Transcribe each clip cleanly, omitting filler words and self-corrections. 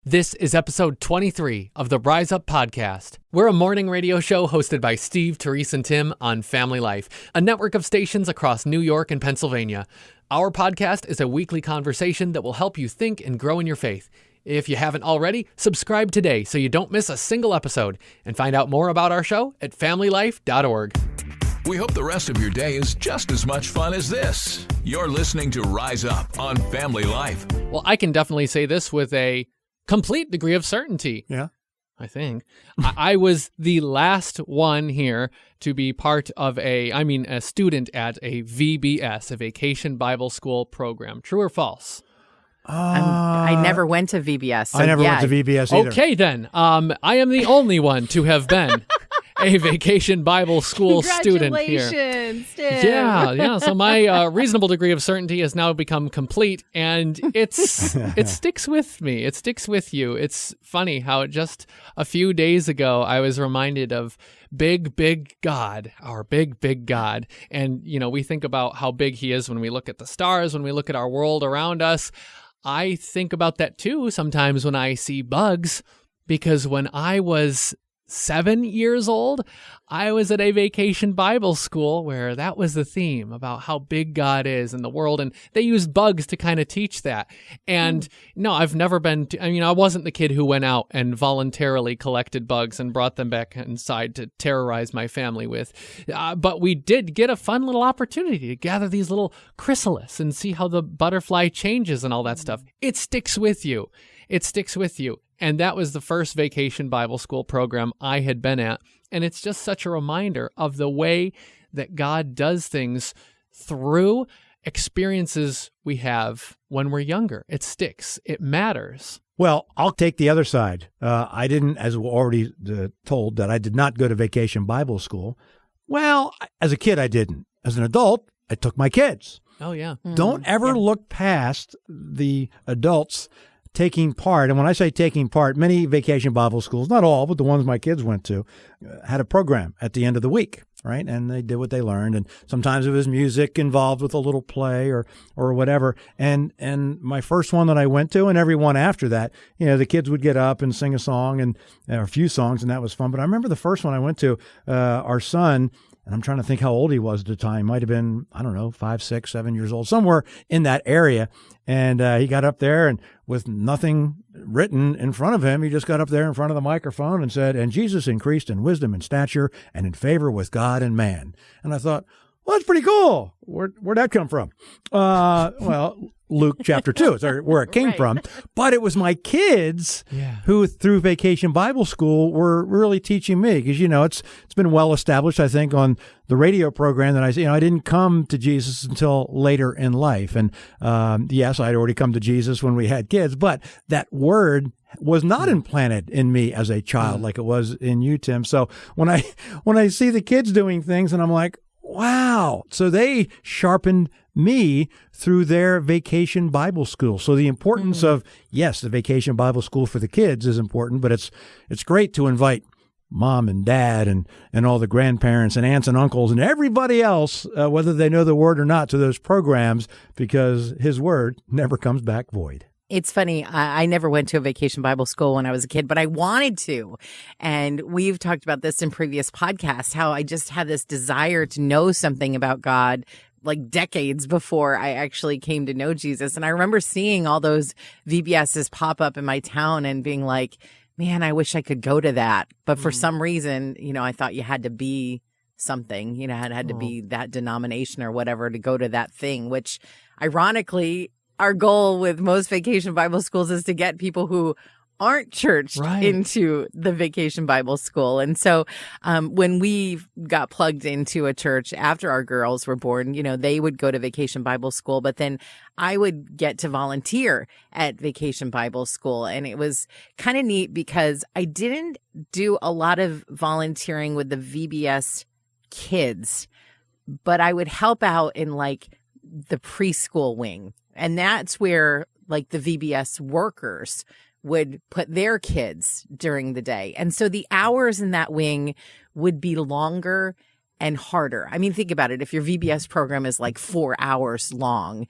This is episode 23 of the Rise Up Podcast. We're a morning radio show hosted by Steve, Terese, and Tim on Family Life, a network of stations across New York and Pennsylvania. Our podcast is a weekly conversation that will help you think and grow in your faith. If you haven't already, subscribe today so you don't miss a single episode, and find out more about our show at familylife.org. We hope the rest of your day is just as much fun as this. You're listening to Rise Up on Family Life. Well, I can definitely say this with a complete degree of certainty. Yeah. I think. I was the last one here to be part of a student at a VBS, a Vacation Bible School program. True or false? I never went to VBS. So I never went to VBS either. Okay, then. I am the only one to have been a Vacation Bible School student here. Congratulations, Tim. Yeah. So my reasonable degree of certainty has now become complete, and it sticks with me. It sticks with you. It's funny how just a few days ago I was reminded of big God, our big God. And, we think about how big he is when we look at the stars, when we look at our world around us. I think about that too sometimes when I see bugs, because when I was 7 years old, I was at a Vacation Bible School where that was the theme about how big God is in the world. And they used bugs to kind of teach that. And no, I've never been, I wasn't the kid who went out and voluntarily collected bugs and brought them back inside to terrorize my family with. But we did get a fun little opportunity to gather these little chrysalis and see how the butterfly changes and all that stuff. It sticks with you. It sticks with you. And that was the first Vacation Bible School program I had been at. And it's just such a reminder of the way that God does things through experiences we have when we're younger. It sticks. It matters. Well, I'll take the other side. I didn't, as we're already told, that I did not go to Vacation Bible School. Well, as a kid, I didn't. As an adult, I took my kids. Oh, yeah. Don't ever look past the adults taking part. And when I say taking part, many Vacation Bible schools, not all, but the ones my kids went to, had a program at the end of the week, right? And they did what they learned. And sometimes it was music involved with a little play or whatever. And my first one that I went to, and every one after that, the kids would get up and sing a song and a few songs, and that was fun. But I remember the first one I went to, our son, and I'm trying to think how old he was at the time. Might have been, 5, 6, 7 years old, somewhere in that area. And he got up there, and with nothing written in front of him, he just got up there in front of the microphone and said, "And Jesus increased in wisdom and stature and in favor with God and man." And I thought, well, that's pretty cool. Where'd that come from? Well, Luke chapter 2 is where it came from. But it was my kids who, through Vacation Bible School, were really teaching me. Because, it's been well established, I think, on the radio program that I didn't come to Jesus until later in life. And yes, I'd already come to Jesus when we had kids. But that word was not implanted in me as a child like it was in you, Tim. So when I see the kids doing things, and I'm like, wow. So they sharpened me through their Vacation Bible School. So the importance of, yes, the Vacation Bible School for the kids is important, but it's great to invite mom and dad and all the grandparents and aunts and uncles and everybody else, whether they know the word or not, to those programs, because his word never comes back void. It's funny. I never went to a Vacation Bible School when I was a kid, but I wanted to. And we've talked about this in previous podcasts, how I just had this desire to know something about God, like decades before I actually came to know Jesus. And I remember seeing all those VBSs pop up in my town and being like, man, I wish I could go to that. But for some reason, I thought you had to be something, it had to be that denomination or whatever to go to that thing, which ironically, our goal with most Vacation Bible Schools is to get people who aren't churched into the Vacation Bible School. And so when we got plugged into a church after our girls were born, they would go to Vacation Bible School, but then I would get to volunteer at Vacation Bible School. And it was kind of neat because I didn't do a lot of volunteering with the VBS kids, but I would help out in the preschool wing. And that's where the VBS workers would put their kids during the day. And so the hours in that wing would be longer and harder. I mean, think about it. If your VBS program is 4 hours long,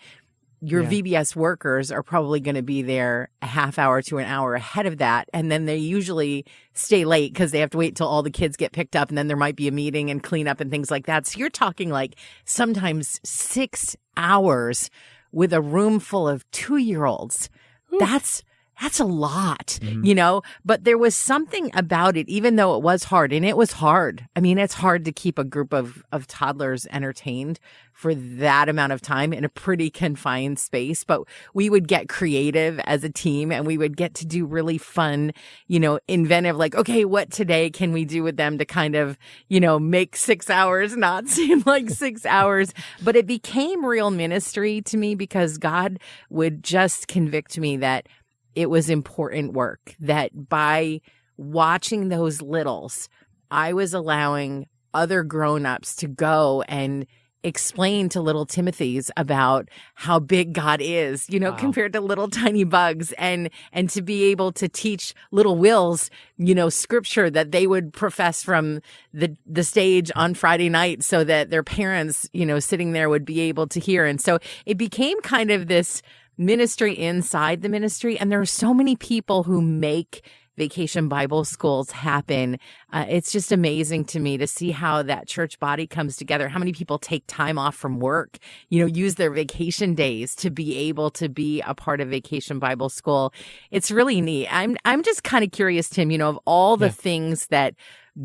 your VBS workers are probably going to be there a half hour to an hour ahead of that. And then they usually stay late because they have to wait till all the kids get picked up. And then there might be a meeting and cleanup and things like that. So you're talking like sometimes 6 hours with a room full of 2-year-olds. That's a lot, but there was something about it, even though it was hard, and it was hard. I mean, it's hard to keep a group of toddlers entertained for that amount of time in a pretty confined space. But we would get creative as a team, and we would get to do really fun, inventive, like, okay, what today can we do with them to kind of, make 6 hours not seem like 6 hours? But it became real ministry to me because God would just convict me that it was important work, that by watching those littles, I was allowing other grown-ups to go and explain to little Timothys about how big God is, compared to little tiny bugs, and to be able to teach little Wills, scripture that they would profess from the stage on Friday night so that their parents, sitting there would be able to hear. And so it became kind of this ministry inside the ministry. And there are so many people who make Vacation Bible Schools happen. It's just amazing to me to see how that church body comes together, how many people take time off from work, use their vacation days to be able to be a part of Vacation Bible School. It's really neat. I'm just kind of curious, Tim, of all the things that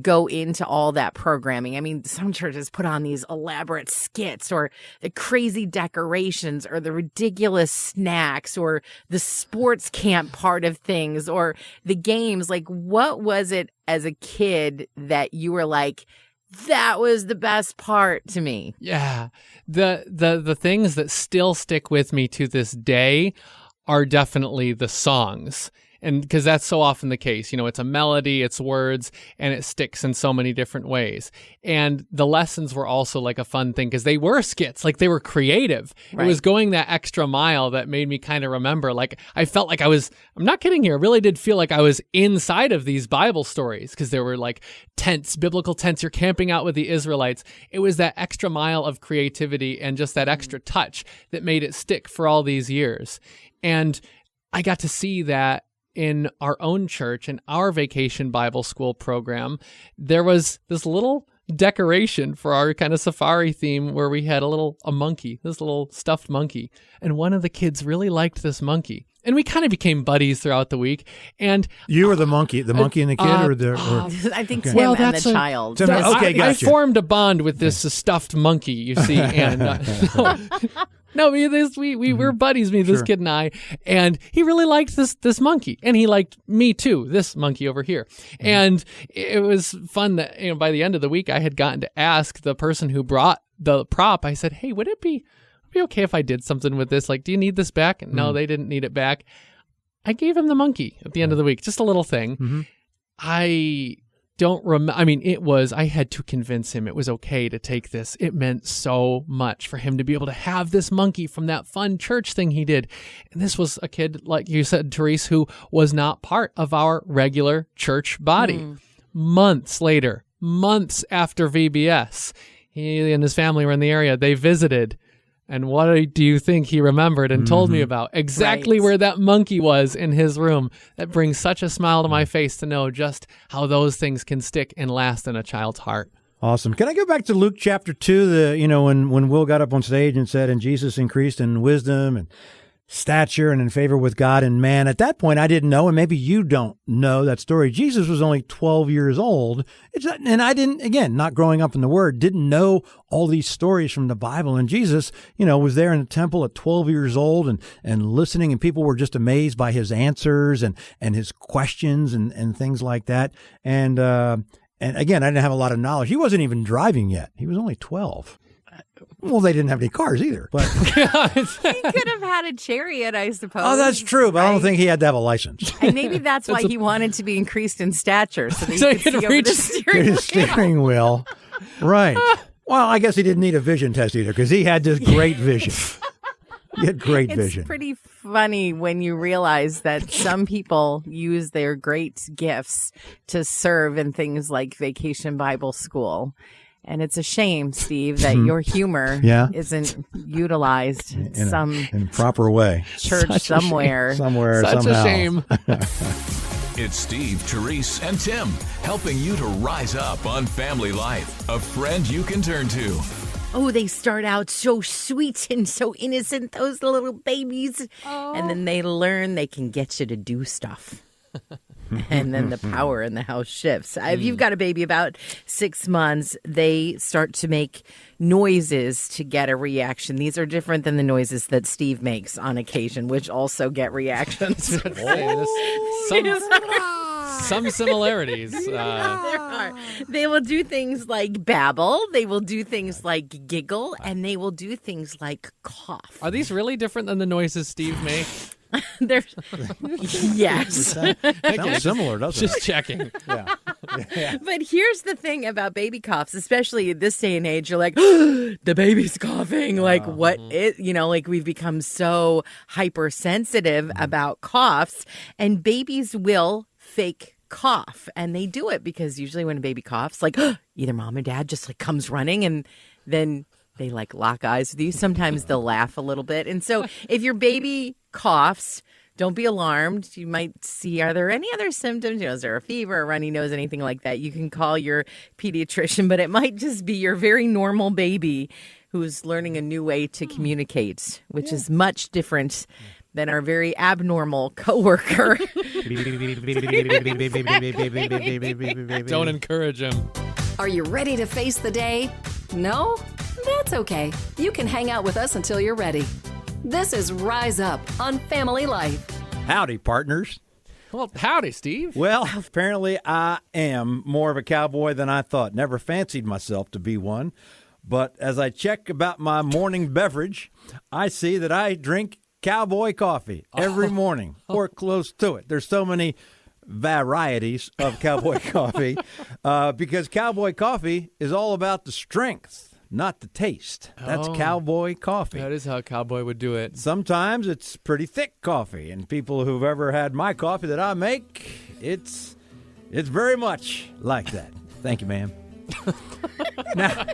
go into all that programming. I mean, some churches put on these elaborate skits or the crazy decorations or the ridiculous snacks or the sports camp part of things or the games. Like, what was it as a kid that you were like, that was the best part to me? Yeah. The things that still stick with me to this day are definitely the songs. And because that's so often the case, it's a melody, it's words, and it sticks in so many different ways. And the lessons were also like a fun thing because they were skits, like they were creative. Right. It was going that extra mile that made me kind of remember, like I felt like I'm not kidding here, I really did feel like I was inside of these Bible stories because there were like tents, biblical tents, you're camping out with the Israelites. It was that extra mile of creativity and just that extra touch that made it stick for all these years. And I got to see that in our own church, in our Vacation Bible School program. There was this little decoration for our kind of safari theme where we had a monkey, this little stuffed monkey. And one of the kids really liked this monkey. And we kind of became buddies throughout the week. And you were the monkey and the kid, I think Tim and the child. Okay, gotcha. I formed a bond with this stuffed monkey, you see, and no, we were buddies, this kid and I, and he really liked this monkey, and he liked me too, this monkey over here. And it was fun that, by the end of the week, I had gotten to ask the person who brought the prop, I said, hey, would it be okay if I did something with this? Like, do you need this back? And no, they didn't need it back. I gave him the monkey at the end of the week, just a little thing. I don't remember. I mean, I had to convince him it was okay to take this. It meant so much for him to be able to have this monkey from that fun church thing he did. And this was a kid, like you said, Terese, who was not part of our regular church body. Months later, months after VBS, he and his family were in the area. They visited. And what do you think he remembered and told me about? Exactly where that monkey was in his room. That brings such a smile to my face to know just how those things can stick and last in a child's heart. Awesome. Can I go back to Luke chapter 2, when Will got up on stage and said, and Jesus increased in wisdom and stature and in favor with God and man. At that point, I didn't know, and maybe you don't know that story. Jesus was only 12 years old. And I didn't, again, not growing up in the Word, didn't know all these stories from the Bible. And Jesus, was there in the temple at 12 years old and listening, and people were just amazed by his answers and his questions and things like that. And again, I didn't have a lot of knowledge. He wasn't even driving yet. He was only 12. Well, they didn't have any cars either. But he could have had a chariot, I suppose. Oh, that's true, but I don't think he had to have a license. And maybe that's why he wanted to be increased in stature, so that he could see over the steering wheel. Right. Well, I guess he didn't need a vision test either, because he had this great vision. He had great vision. It's pretty funny when you realize that some people use their great gifts to serve in things like Vacation Bible School. And it's a shame, Steve, that your humor isn't utilized in proper way. Church somewhere. Such somehow. a shame. It's Steve, Terese, and Tim helping you to rise up on Family Life. A friend you can turn to. Oh, they start out so sweet and so innocent, those little babies. Oh. And then they learn they can get you to do stuff. And then the power in the house shifts. If you've got a baby about 6 months, they start to make noises to get a reaction. These are different than the noises that Steve makes on occasion, which also get reactions. Some similarities. There are. They will do things like babble. They will do things like giggle. And they will do things like cough. Are these really different than the noises Steve makes? Yes. Sounds similar, doesn't it? Just checking. Yeah. But here's the thing about baby coughs, especially at this day and age. You're like, the baby's coughing. Like, what it, like we've become so hypersensitive about coughs, and babies will fake cough, and they do it because usually when a baby coughs, like either mom or dad just like comes running, and then they like lock eyes with you. Sometimes they'll laugh a little bit. And so if your baby coughs, don't be alarmed. You might see, are there any other symptoms? Is there a fever, a runny nose, anything like that? You can call your pediatrician, but it might just be your very normal baby who's learning a new way to communicate, which is much different than our very abnormal coworker. Don't encourage him. Are you ready to face the day? No? That's okay. You can hang out with us until you're ready. This is Rise Up on Family Life. Howdy, partners. Well, howdy, Steve. Well, apparently I am more of a cowboy than I thought. Never fancied myself to be one. But as I check about my morning beverage, I see that I drink cowboy coffee every morning or close to it. There's so many varieties of cowboy coffee because cowboy coffee is all about the strength, not the taste. That's cowboy coffee. That is how a cowboy would do it. Sometimes it's pretty thick coffee, and people who've ever had my coffee that I make, it's very much like that. Thank you, ma'am. Now,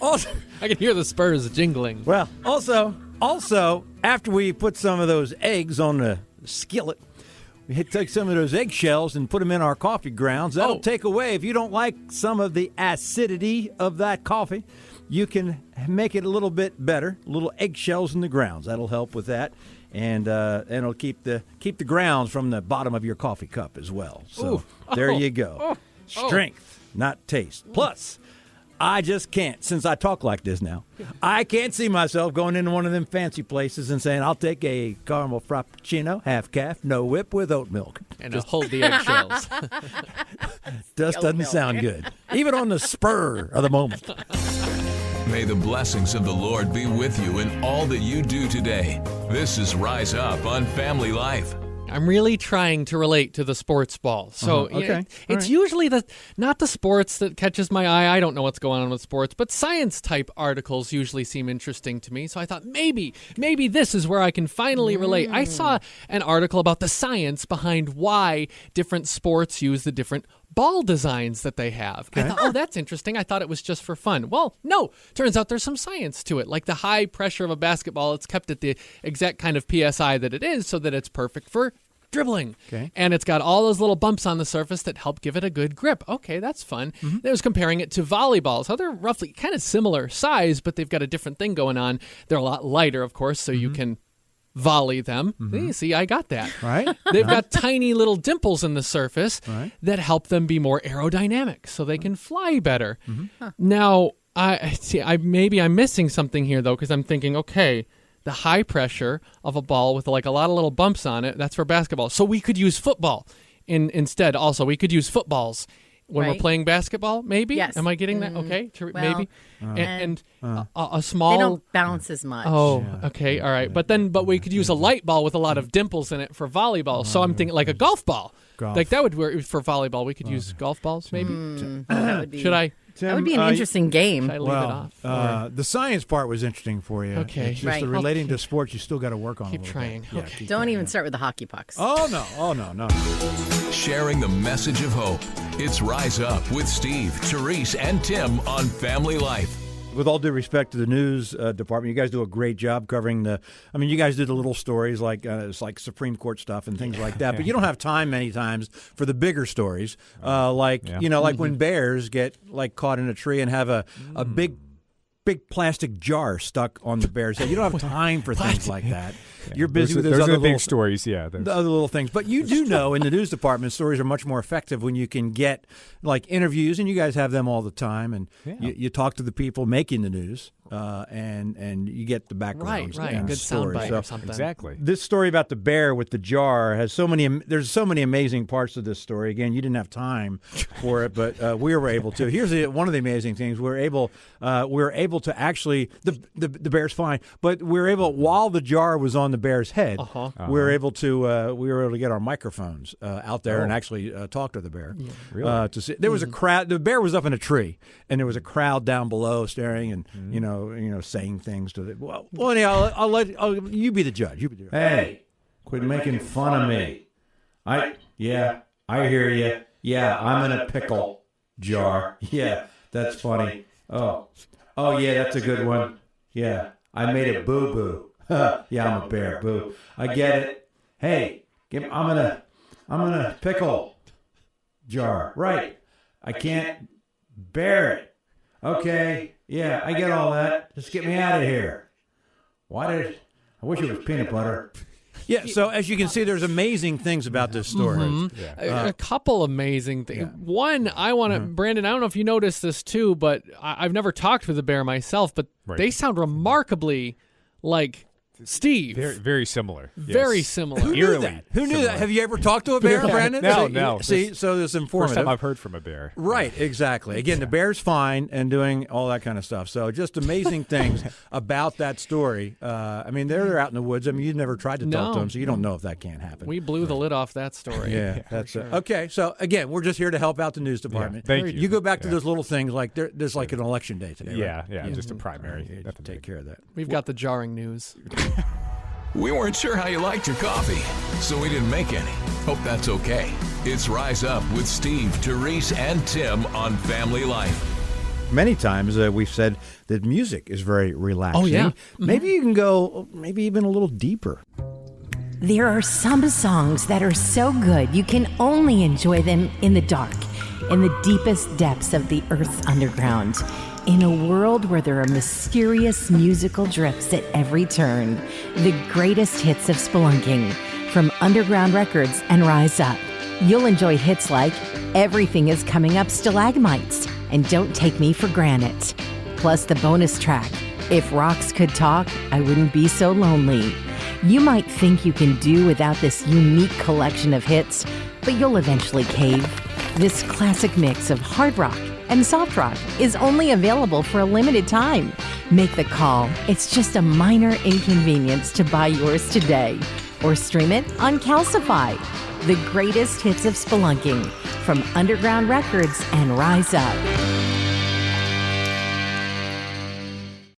also, I can hear the spurs jingling. Well, also, after we put some of those eggs on the skillet, we take some of those eggshells and put them in our coffee grounds. That'll take away, if you don't like some of the acidity of that coffee, you can make it a little bit better. Little eggshells in the grounds. That'll help with that. And it'll keep the grounds from the bottom of your coffee cup as well. So there you go. Strength, not taste. Plus, I just can't, since I talk like this now, I can't see myself going into one of them fancy places and saying, I'll take a caramel frappuccino, half calf, no whip with oat milk. And just hold the eggshells. Just doesn't sound good. Even on the spur of the moment. May the blessings of the Lord be with you in all that you do today. This is Rise Up on Family Life. I'm really trying to relate to the sports ball. So it's usually not the sports that catches my eye. I don't know what's going on with sports, but science type articles usually seem interesting to me. So I thought maybe this is where I can finally relate. I saw an article about the science behind why different sports use the different ball designs that they have. I thought, that's interesting. I thought it was just for fun. Well, no. Turns out there's some science to it. Like the high pressure of a basketball, it's kept at the exact kind of PSI that it is so that it's perfect for dribbling. Okay. And it's got all those little bumps on the surface that help give it a good grip. Okay, that's fun. They was comparing it to volleyball. So they're roughly kind of similar size, but they've got a different thing going on. They're a lot lighter, of course, so you can volley them. See, I got that. Right. They've got tiny little dimples in the surface that help them be more aerodynamic so they can fly better. Now, maybe I'm missing something here, though, because I'm thinking, okay, the high pressure of a ball with like a lot of little bumps on it, that's for basketball. So we could use football instead also. We could use footballs when we're playing basketball, maybe? Yes. Am I getting that? Okay, maybe. And a small... They don't bounce as much. Oh, okay, all right. But we could use a light ball with a lot of dimples in it for volleyball. So I'm thinking like a golf ball. Like that would work for volleyball. We could use golf balls, maybe. That would be Should I Tim, That would be an interesting game. Should I leave it off? the science part was interesting for you. Okay. It's just Right. the relating to sports, you still got to work on. Keep a little trying. Bit. Yeah, Okay. keep Don't trying. even start with the hockey pucks. Oh no. Sharing the message of hope. It's Rise Up with Steve, Terese, and Tim on Family Life. With all due respect to the news department, you guys do a great job covering you guys do the little stories like it's like Supreme Court stuff and things like that. But you don't have time many times for the bigger stories, like when bears get like caught in a tree and have a big plastic jar stuck on the bear's head. You don't have time for things like that. You're busy with those other big little stories. Yeah, the other little things. But you do know in the news department, stories are much more effective when you can get like interviews, and you guys have them all the time, and you talk to the people making the news, and you get the background. Right. Good soundbite or something. Exactly. This story about the bear with the jar has there's so many amazing parts of this story. Again, you didn't have time for it, but we were able to. Here's one of the amazing things: we were able to actually the bear's fine, but we were able, while the jar was on the bear's head, we were able to get our microphones out there and actually talk to the bear. Yeah. Really? To see, there was a crowd. The bear was up in a tree, and there was a crowd down below staring and saying things to the. Well, anyhow, I'll you be the judge. You be the judge. Hey, quit making fun of me. I hear you. Yeah, I'm in a pickle jar. Yeah, that's funny. Oh yeah, that's a good one. Yeah, I made a boo-boo. Yeah, I'm a bear. Boo. I get it. Hey, I'm in a pickle jar. Right. I can't bear it. Okay. Yeah, I get all that. Just get me out of here. I wish it was peanut butter. Yeah, so as you can see, there's amazing things about this story. A couple amazing things. One, I want to, Brandon, I don't know if you noticed this too, but I've never talked with a bear myself, but they sound remarkably like Steve. Very, very similar. Very similar. Who knew that? Who knew that? Have you ever talked to a bear, Brandon? No. See, so it's informative. First time I've heard from a bear. Right, exactly. Again, the bear's fine and doing all that kind of stuff. So just amazing things about that story. They're out in the woods. You've never tried to talk to them, so you don't know if that can't happen. We blew the lid off that story. Yeah, that's it. Okay, so again, we're just here to help out the news department. Thank you. You go back to those little things like there's like an election day today, right? Yeah, just a primary. Take care of that. We've got the jarring news. We weren't sure how you liked your coffee, so we didn't make any. Hope that's okay. It's Rise Up with Steve, Terese, and Tim on Family Life. Many times we've said that music is very relaxing. Oh, yeah. Maybe you can go even a little deeper. There are some songs that are so good you can only enjoy them in the dark, in the deepest depths of the Earth's underground. In a world where there are mysterious musical drifts at every turn, the greatest hits of spelunking from Underground Records and Rise Up. You'll enjoy hits like Everything Is Coming Up Stalagmites and Don't Take Me for Granted. Plus the bonus track, If Rocks Could Talk, I Wouldn't Be So Lonely. You might think you can do without this unique collection of hits, but you'll eventually cave. This classic mix of hard rock and soft rock is only available for a limited time. Make the call. It's just a minor inconvenience to buy yours today. Or stream it on Calcify. The greatest hits of spelunking from Underground Records and Rise Up.